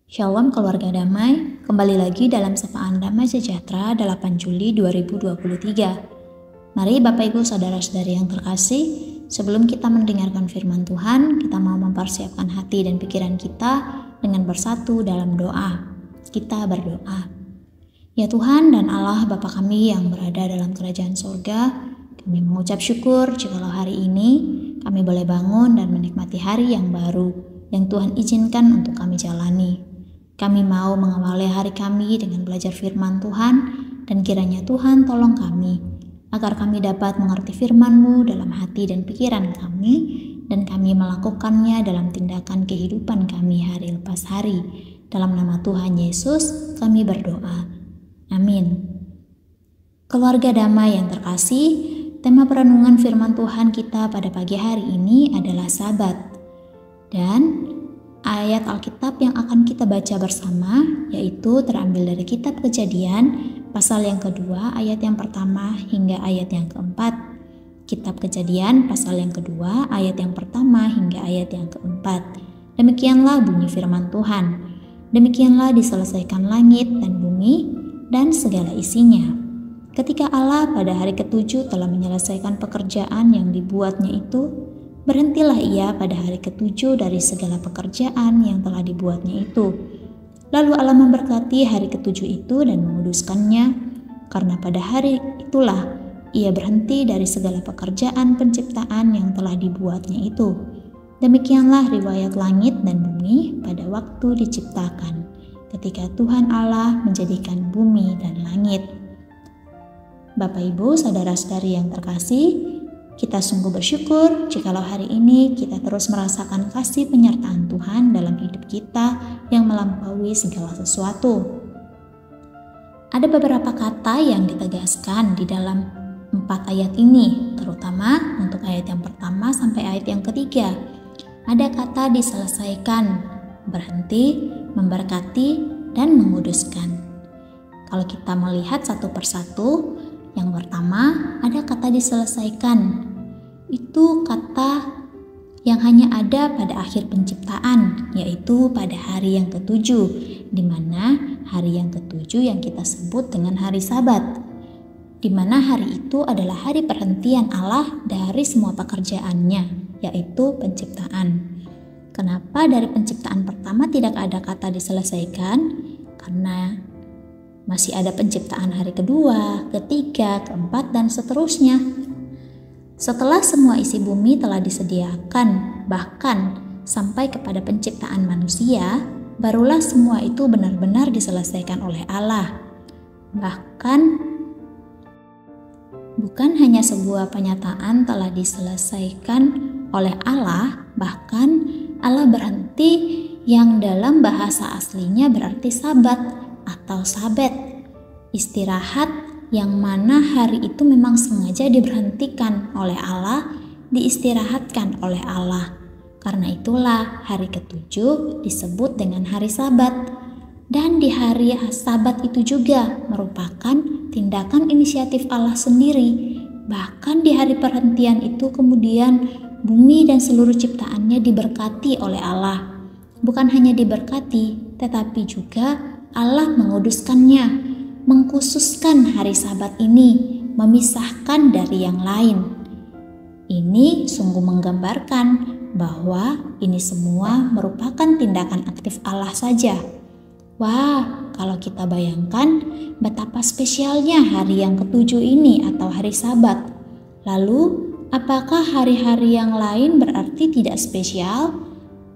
Shalom keluarga damai, kembali lagi dalam Sapaan Damai Sejahtera 8 Juli 2023. Mari Bapak Ibu Saudara-saudari yang terkasih, sebelum kita mendengarkan firman Tuhan, kita mau mempersiapkan hati dan pikiran kita dengan bersatu dalam doa. Kita berdoa. Ya Tuhan dan Allah Bapa kami yang berada dalam kerajaan surga, kami mengucap syukur jikalau hari ini kami boleh bangun dan menikmati hari yang baru yang Tuhan izinkan untuk kami jalani. Kami mau mengawali hari kami dengan belajar firman Tuhan, dan kiranya Tuhan tolong kami, agar kami dapat mengerti firman-Mu dalam hati dan pikiran kami, dan kami melakukannya dalam tindakan kehidupan kami hari lepas hari. Dalam nama Tuhan Yesus, kami berdoa. Amin. Keluarga damai yang terkasih, tema perenungan firman Tuhan kita pada pagi hari ini adalah Sabat. Dan ayat Alkitab yang akan kita baca bersama yaitu terambil dari kitab Kejadian pasal yang kedua ayat yang pertama hingga ayat yang keempat. Kitab Kejadian pasal yang kedua ayat yang pertama hingga ayat yang keempat. Demikianlah bunyi firman Tuhan. Demikianlah diselesaikan langit dan bumi dan segala isinya. Ketika Allah pada hari ketujuh telah menyelesaikan pekerjaan yang dibuatnya itu, berhentilah ia pada hari ketujuh dari segala pekerjaan yang telah dibuatnya itu. Lalu Allah memberkati hari ketujuh itu dan menguduskannya, karena pada hari itulah ia berhenti dari segala pekerjaan penciptaan yang telah dibuatnya itu. Demikianlah riwayat langit dan bumi pada waktu diciptakan, ketika Tuhan Allah menjadikan bumi dan langit. Bapak Ibu, saudara-saudari yang terkasih, kita sungguh bersyukur jikalau hari ini kita terus merasakan kasih penyertaan Tuhan dalam hidup kita yang melampaui segala sesuatu. Ada beberapa kata yang ditegaskan di dalam 4 ayat ini, terutama untuk ayat yang pertama sampai ayat yang ketiga. Ada kata diselesaikan, berhenti, memberkati, dan menguduskan. Kalau kita melihat satu persatu, yang pertama ada kata diselesaikan. Itu kata yang hanya ada pada akhir penciptaan, yaitu pada hari yang ketujuh, di mana hari yang ketujuh yang kita sebut dengan hari Sabat, di mana hari itu adalah hari perhentian Allah dari semua pekerjaannya, yaitu penciptaan. Kenapa dari penciptaan pertama tidak ada kata diselesaikan? Karena masih ada penciptaan hari kedua, ketiga, keempat, dan seterusnya. Setelah semua isi bumi telah disediakan, bahkan sampai kepada penciptaan manusia, barulah semua itu benar-benar diselesaikan oleh Allah. Bahkan, bukan hanya sebuah penyataan telah diselesaikan oleh Allah, bahkan Allah berhenti yang dalam bahasa aslinya berarti Sabat atau Sabat, istirahat yang mana hari itu memang sengaja diberhentikan oleh Allah, diistirahatkan oleh Allah. Karena itulah hari ketujuh disebut dengan hari Sabat. Dan di hari Sabat itu juga merupakan tindakan inisiatif Allah sendiri. Bahkan di hari perhentian itu kemudian bumi dan seluruh ciptaannya diberkati oleh Allah. Bukan hanya diberkati, tetapi juga Allah menguduskannya, mengkhususkan hari Sabat ini, memisahkan dari yang lain. Ini sungguh menggambarkan bahwa ini semua merupakan tindakan aktif Allah saja. Wah, kalau kita bayangkan betapa spesialnya hari yang ketujuh ini atau hari Sabat. Lalu, apakah hari-hari yang lain berarti tidak spesial?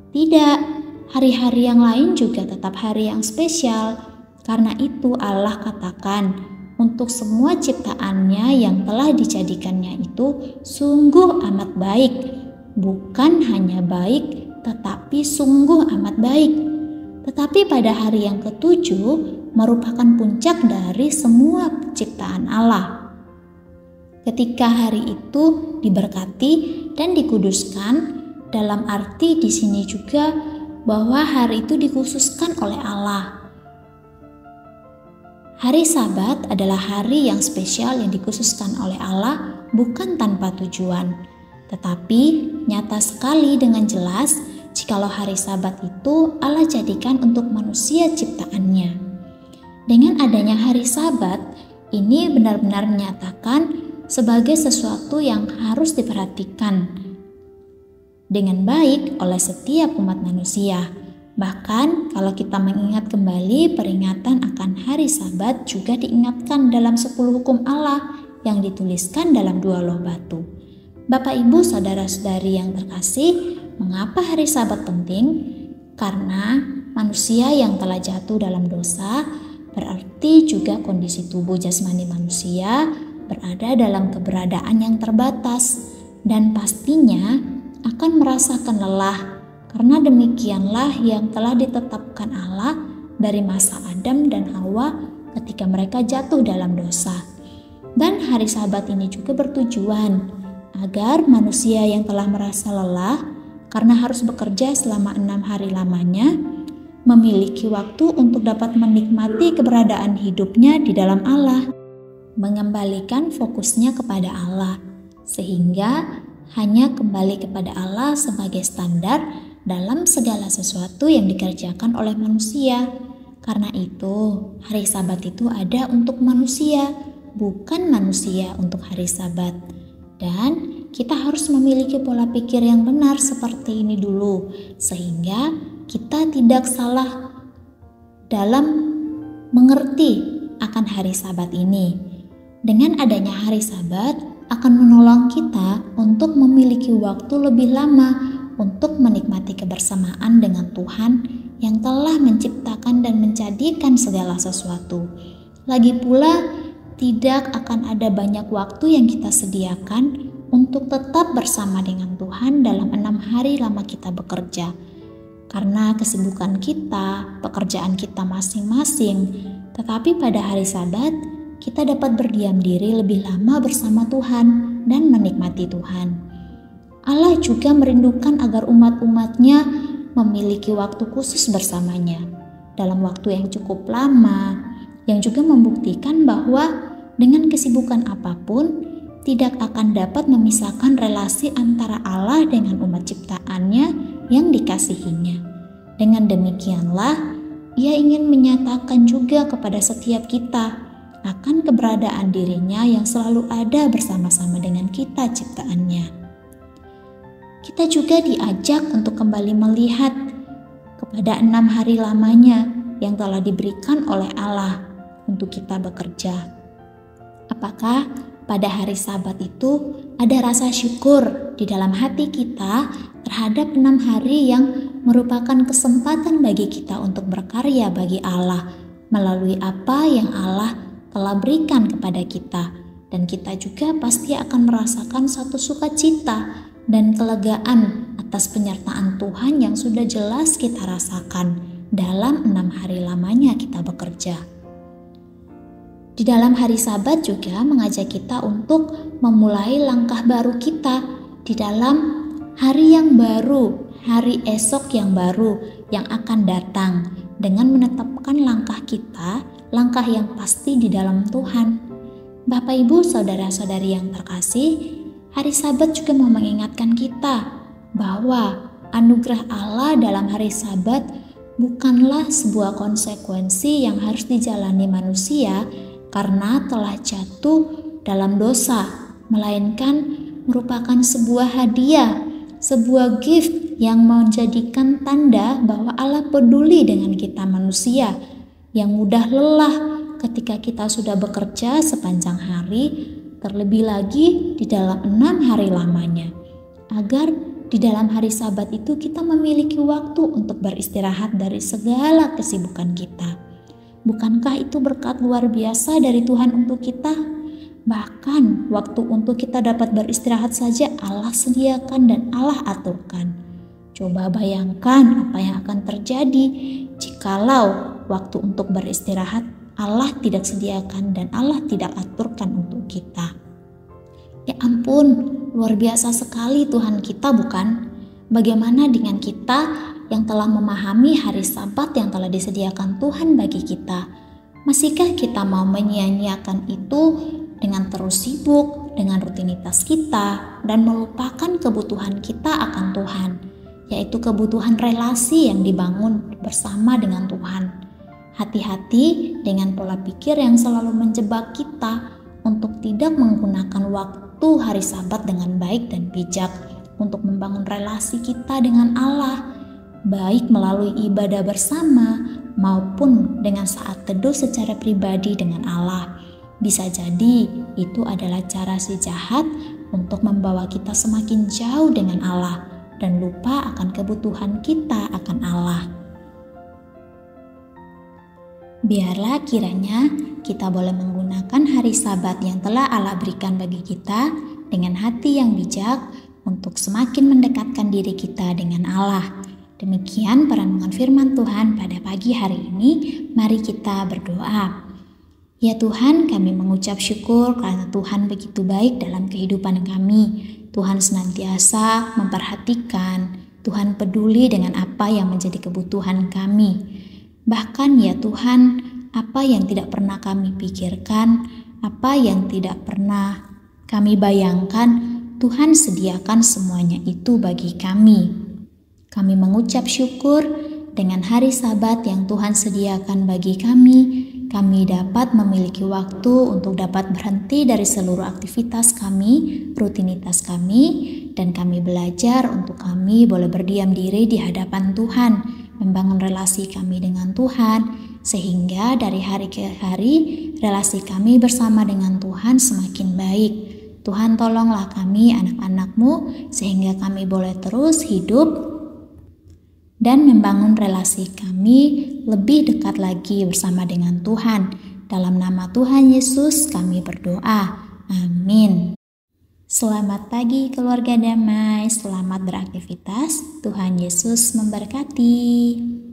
Tidak. Hari-hari yang lain juga tetap hari yang spesial. Karena itu Allah katakan untuk semua ciptaannya yang telah dijadikannya itu sungguh amat baik. Bukan hanya baik, tetapi sungguh amat baik. Tetapi pada hari yang ketujuh merupakan puncak dari semua ciptaan Allah. Ketika hari itu diberkati dan dikuduskan, dalam arti di sini juga bahwa hari itu dikhususkan oleh Allah. Hari Sabat adalah hari yang spesial yang dikhususkan oleh Allah, bukan tanpa tujuan, tetapi nyata sekali dengan jelas jika jikalau hari Sabat itu Allah jadikan untuk manusia ciptaannya. Dengan adanya hari Sabat, ini benar-benar menyatakan sebagai sesuatu yang harus diperhatikan dengan baik oleh setiap umat manusia. Bahkan kalau kita mengingat kembali peringatan akan hari Sabat juga diingatkan dalam 10 hukum Allah yang dituliskan dalam 2 loh batu. Bapak, Ibu, saudara-saudari yang terkasih, mengapa hari Sabat penting? Karena manusia yang telah jatuh dalam dosa berarti juga kondisi tubuh jasmani manusia berada dalam keberadaan yang terbatas dan pastinya akan merasakan lelah. Karena demikianlah yang telah ditetapkan Allah dari masa Adam dan Hawa ketika mereka jatuh dalam dosa. Dan hari Sabat ini juga bertujuan agar manusia yang telah merasa lelah karena harus bekerja selama 6 hari lamanya memiliki waktu untuk dapat menikmati keberadaan hidupnya di dalam Allah, mengembalikan fokusnya kepada Allah, sehingga hanya kembali kepada Allah sebagai standar dalam segala sesuatu yang dikerjakan oleh manusia. Karena itu, hari Sabat itu ada untuk manusia, bukan manusia untuk hari Sabat. Dan kita harus memiliki pola pikir yang benar seperti ini dulu, sehingga kita tidak salah dalam mengerti akan hari Sabat ini. Dengan adanya hari Sabat akan menolong kita untuk memiliki waktu lebih lama untuk menikmati kebersamaan dengan Tuhan yang telah menciptakan dan menjadikan segala sesuatu. Lagi pula, tidak akan ada banyak waktu yang kita sediakan untuk tetap bersama dengan Tuhan dalam 6 hari lama kita bekerja. Karena kesibukan kita, pekerjaan kita masing-masing, tetapi pada hari Sabat, kita dapat berdiam diri lebih lama bersama Tuhan dan menikmati Tuhan. Allah juga merindukan agar umat-umatnya memiliki waktu khusus bersamanya dalam waktu yang cukup lama, yang juga membuktikan bahwa dengan kesibukan apapun tidak akan dapat memisahkan relasi antara Allah dengan umat ciptaannya yang dikasihinya. Dengan demikianlah, Ia ingin menyatakan juga kepada setiap kita akan keberadaan dirinya yang selalu ada bersama-sama dengan kita ciptaannya. Kita juga diajak untuk kembali melihat kepada 6 hari lamanya yang telah diberikan oleh Allah untuk kita bekerja. Apakah pada hari Sabat itu ada rasa syukur di dalam hati kita terhadap 6 hari yang merupakan kesempatan bagi kita untuk berkarya bagi Allah melalui apa yang Allah telah berikan kepada kita, dan kita juga pasti akan merasakan satu sukacita dan kelegaan atas penyertaan Tuhan yang sudah jelas kita rasakan dalam 6 hari lamanya kita bekerja. Di dalam hari Sabat juga mengajak kita untuk memulai langkah baru kita di dalam hari yang baru, hari esok yang baru yang akan datang, dengan menetapkan langkah kita, langkah yang pasti di dalam Tuhan. Bapak, Ibu, saudara-saudari yang terkasih, hari Sabat juga mau mengingatkan kita bahwa anugerah Allah dalam hari Sabat bukanlah sebuah konsekuensi yang harus dijalani manusia karena telah jatuh dalam dosa, melainkan merupakan sebuah hadiah, sebuah gift yang menjadikan tanda bahwa Allah peduli dengan kita manusia yang mudah lelah ketika kita sudah bekerja sepanjang hari, terlebih lagi di dalam 6 hari lamanya, agar di dalam hari Sabat itu kita memiliki waktu untuk beristirahat dari segala kesibukan kita. Bukankah itu berkat luar biasa dari Tuhan untuk kita? Bahkan waktu untuk kita dapat beristirahat saja Allah sediakan dan Allah aturkan. Coba bayangkan apa yang akan terjadi jikalau waktu untuk beristirahat Allah tidak sediakan dan Allah tidak aturkan untuk kita. Ya ampun, luar biasa sekali Tuhan kita, bukan? Bagaimana dengan kita yang telah memahami hari Sabat yang telah disediakan Tuhan bagi kita? Masihkah kita mau menyia-nyiakan itu dengan terus sibuk dengan rutinitas kita dan melupakan kebutuhan kita akan Tuhan yaitu kebutuhan relasi yang dibangun bersama dengan Tuhan. Hati-hati dengan pola pikir yang selalu menjebak kita untuk tidak menggunakan waktu hari Sabat dengan baik dan bijak untuk membangun relasi kita dengan Allah, baik melalui ibadah bersama maupun dengan saat teduh secara pribadi dengan Allah. Bisa jadi itu adalah cara si jahat untuk membawa kita semakin jauh dengan Allah dan lupa akan kebutuhan kita akan Allah. Biarlah kiranya kita boleh menggunakan hari Sabat yang telah Allah berikan bagi kita dengan hati yang bijak untuk semakin mendekatkan diri kita dengan Allah. Demikian perenungan firman Tuhan pada pagi hari ini. Mari kita berdoa. Ya Tuhan, kami mengucap syukur karena Tuhan begitu baik dalam kehidupan kami. Tuhan senantiasa memperhatikan, Tuhan peduli dengan apa yang menjadi kebutuhan kami. Bahkan ya Tuhan, apa yang tidak pernah kami pikirkan, apa yang tidak pernah kami bayangkan, Tuhan sediakan semuanya itu bagi kami. Kami mengucap syukur dengan hari Sabat yang Tuhan sediakan bagi kami dapat memiliki waktu untuk dapat berhenti dari seluruh aktivitas kami, rutinitas kami, dan kami belajar untuk kami boleh berdiam diri di hadapan Tuhan, membangun relasi kami dengan Tuhan, sehingga dari hari ke hari relasi kami bersama dengan Tuhan semakin baik. Tuhan tolonglah kami anak-anak-Mu sehingga kami boleh terus hidup dan membangun relasi kami lebih dekat lagi bersama dengan Tuhan. Dalam nama Tuhan Yesus kami berdoa. Amin. Selamat pagi keluarga damai, selamat beraktivitas. Tuhan Yesus memberkati.